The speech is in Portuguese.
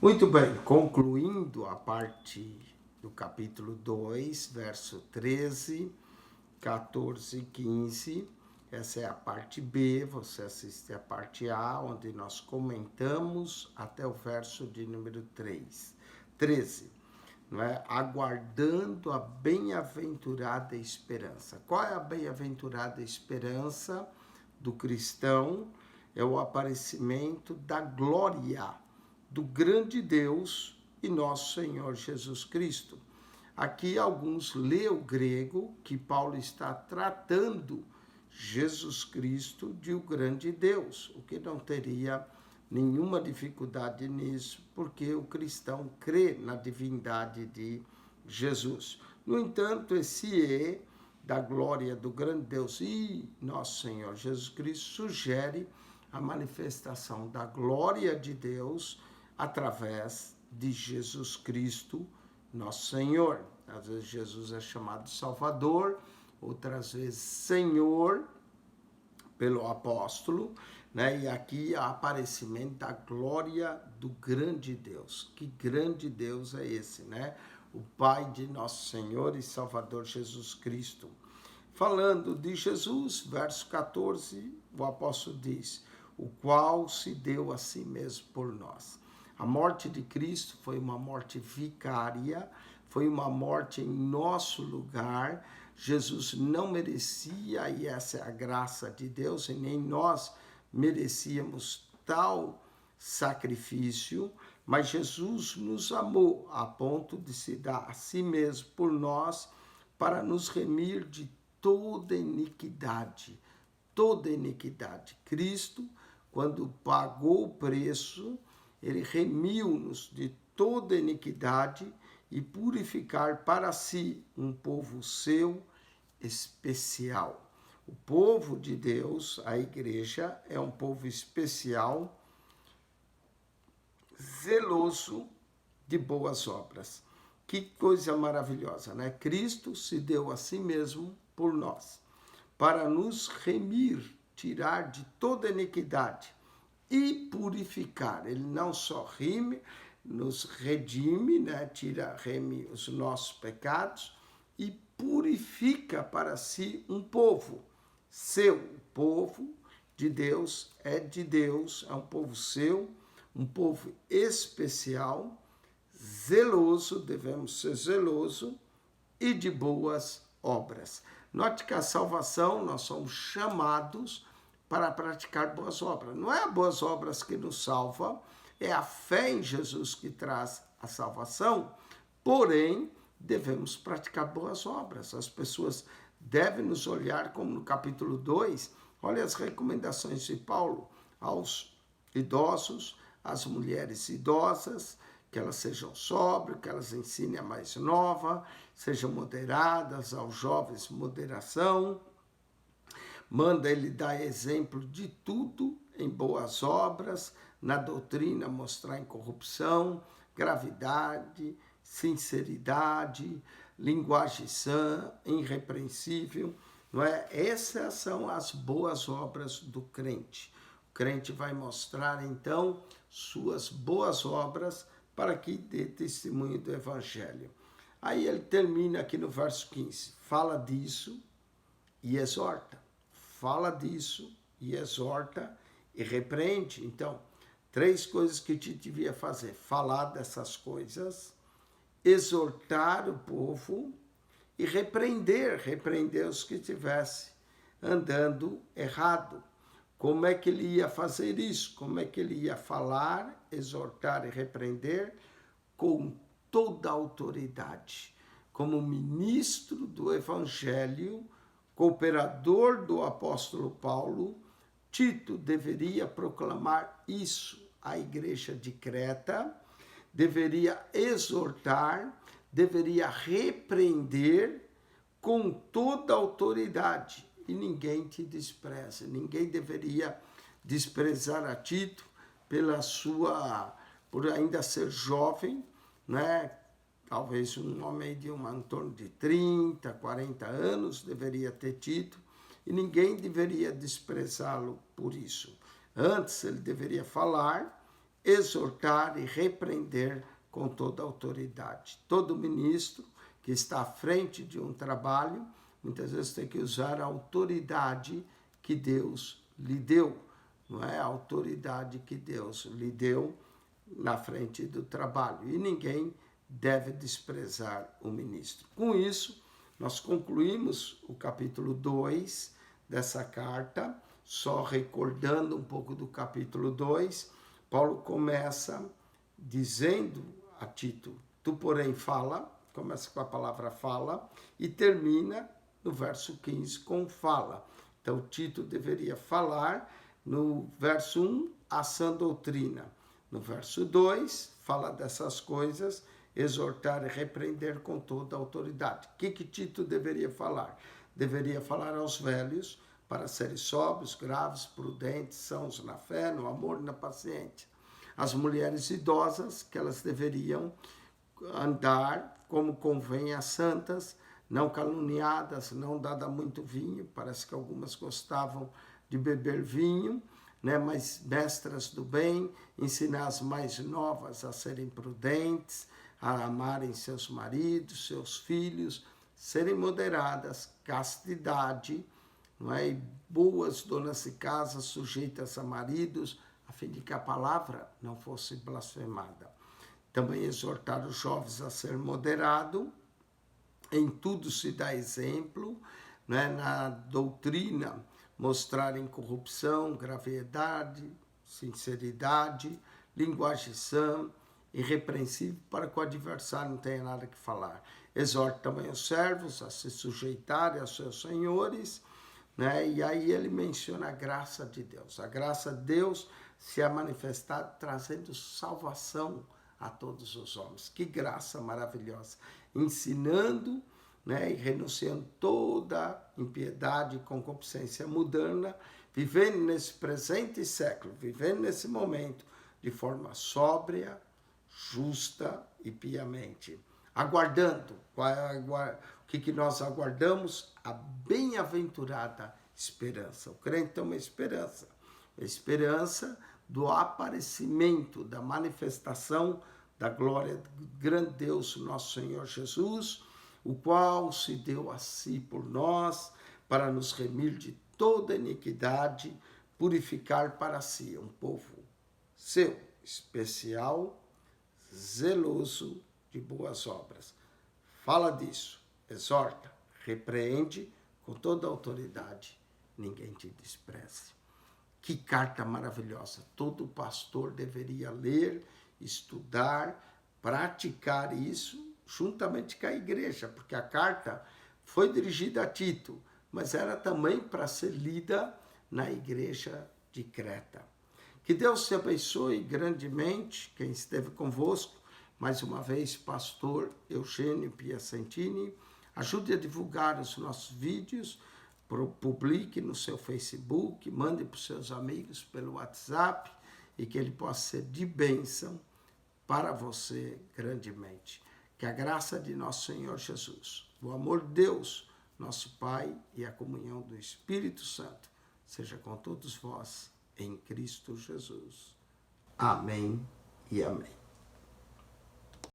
Muito bem, concluindo a parte do capítulo 2, verso 13, 14 e 15. Essa é a parte B, você assiste a parte A, onde nós comentamos até o verso de número 13, não é? Aguardando a bem-aventurada esperança. Qual é a bem-aventurada esperança do cristão? É o aparecimento da glória do grande Deus e nosso Senhor Jesus Cristo. Aqui alguns lê o grego que Paulo está tratando Jesus Cristo de o grande Deus, o que não teria nenhuma dificuldade nisso, porque o cristão crê na divindade de Jesus. No entanto, esse E da glória do grande Deus e nosso Senhor Jesus Cristo sugere a manifestação da glória de Deus através de Jesus Cristo, nosso Senhor. Às vezes Jesus é chamado de Salvador, outras vezes Senhor, pelo apóstolo, né? E aqui há aparecimento da glória do grande Deus. Que grande Deus é esse, né? O Pai de nosso Senhor e Salvador Jesus Cristo. Falando de Jesus, verso 14, o apóstolo diz: o qual se deu a si mesmo por nós. A morte de Cristo foi uma morte vicária, foi uma morte em nosso lugar. Jesus não merecia, e essa é a graça de Deus, e nem nós merecíamos tal sacrifício, mas Jesus nos amou a ponto de se dar a si mesmo por nós, para nos remir de toda iniquidade. Toda iniquidade. Cristo, quando pagou o preço, ele remiu-nos de toda iniquidade e purificar para si um povo seu especial. O povo de Deus, a igreja, é um povo especial, zeloso de boas obras. Que coisa maravilhosa, né? Cristo se deu a si mesmo por nós, para nos remir, tirar de toda iniquidade e purificar. Ele não só nos redime, né? Reme os nossos pecados e purifica para si um povo seu. O povo de Deus, é um povo seu, um povo especial, zeloso, devemos ser zeloso e de boas obras. Note que a salvação, nós somos chamados para praticar boas obras. Não é as boas obras que nos salva, é a fé em Jesus que traz a salvação, porém, devemos praticar boas obras. As pessoas devem nos olhar, como no capítulo 2, olha as recomendações de Paulo aos idosos, às mulheres idosas, que elas sejam sóbrias, que elas ensinem a mais nova, sejam moderadas, aos jovens moderação. Manda ele dar exemplo de tudo em boas obras, na doutrina mostrar incorrupção, gravidade, sinceridade, linguagem sã, irrepreensível, não é? Essas são as boas obras do crente. O crente vai mostrar então suas boas obras para que dê testemunho do evangelho. Aí ele termina aqui no verso 15, fala disso e exorta. Fala disso e exorta e repreende. Então, 3 coisas que te devia fazer: falar dessas coisas, exortar o povo e repreender os que estivessem andando errado. Como é que ele ia fazer isso? Como é que ele ia falar, exortar e repreender? Com toda a autoridade. Como ministro do Evangelho, cooperador do apóstolo Paulo, Tito deveria proclamar isso à igreja de Creta, deveria exortar, deveria repreender com toda a autoridade. E ninguém te despreza, ninguém deveria desprezar a Tito por ainda ser jovem, né? Talvez um homem de em torno de 30, 40 anos deveria ter Tito, e ninguém deveria desprezá-lo por isso. Antes ele deveria falar, exortar e repreender com toda a autoridade. Todo ministro que está à frente de um trabalho, muitas vezes tem que usar a autoridade que Deus lhe deu, não é? A autoridade que Deus lhe deu na frente do trabalho. E ninguém deve desprezar o ministro. Com isso, nós concluímos o capítulo 2 dessa carta, só recordando um pouco do capítulo 2, Paulo começa dizendo a Tito, tu porém fala, começa com a palavra fala, e termina no verso 15 com fala. Então, Tito deveria falar no verso 1, a sã doutrina. No verso 2, fala dessas coisas, exortar e repreender com toda a autoridade. O que Tito deveria falar? Deveria falar aos velhos para serem sóbrios, graves, prudentes, sãos na fé, no amor e na paciência. As mulheres idosas, que elas deveriam andar como convém às santas, não caluniadas, não dada muito vinho, parece que algumas gostavam de beber vinho, né? Mas mestras do bem, ensinar as mais novas a serem prudentes, a amarem seus maridos, seus filhos, serem moderadas, castidade, não é? E boas donas de casa, sujeitas a maridos, a fim de que a palavra não fosse blasfemada. Também exortar os jovens a ser moderado, em tudo se dá exemplo, né? Na doutrina, mostrar incorrupção, gravidade, sinceridade, linguagem sã, irrepreensível, para que o adversário não tenha nada que falar. Exorta também os servos a se sujeitarem aos seus senhores, né? E aí ele menciona a graça de Deus. A graça de Deus se é manifestada trazendo salvação a todos os homens. Que graça maravilhosa! Ensinando, né, e renunciando toda impiedade e concupiscência mundana, vivendo nesse presente século, vivendo nesse momento de forma sóbria, justa e piamente. Aguardando, o que nós aguardamos? A bem-aventurada esperança. O crente tem uma esperança, a esperança do aparecimento, da manifestação da glória do grande Deus, nosso Senhor Jesus, o qual se deu a si por nós, para nos remir de toda iniquidade, purificar para si um povo seu, especial, zeloso de boas obras. Fala disso, exorta, repreende com toda a autoridade, ninguém te despreze. Que carta maravilhosa! Todo pastor deveria ler, estudar, praticar isso, juntamente com a igreja, porque a carta foi dirigida a Tito, mas era também para ser lida na igreja de Creta. Que Deus te abençoe grandemente, quem esteve convosco, mais uma vez, pastor Eugênio Piacentini. Ajude a divulgar os nossos vídeos, publique no seu Facebook, mande para os seus amigos pelo WhatsApp e que ele possa ser de bênção para você grandemente. Que a graça de nosso Senhor Jesus, o amor de Deus, nosso Pai, e a comunhão do Espírito Santo seja com todos vós, em Cristo Jesus. Amém e amém.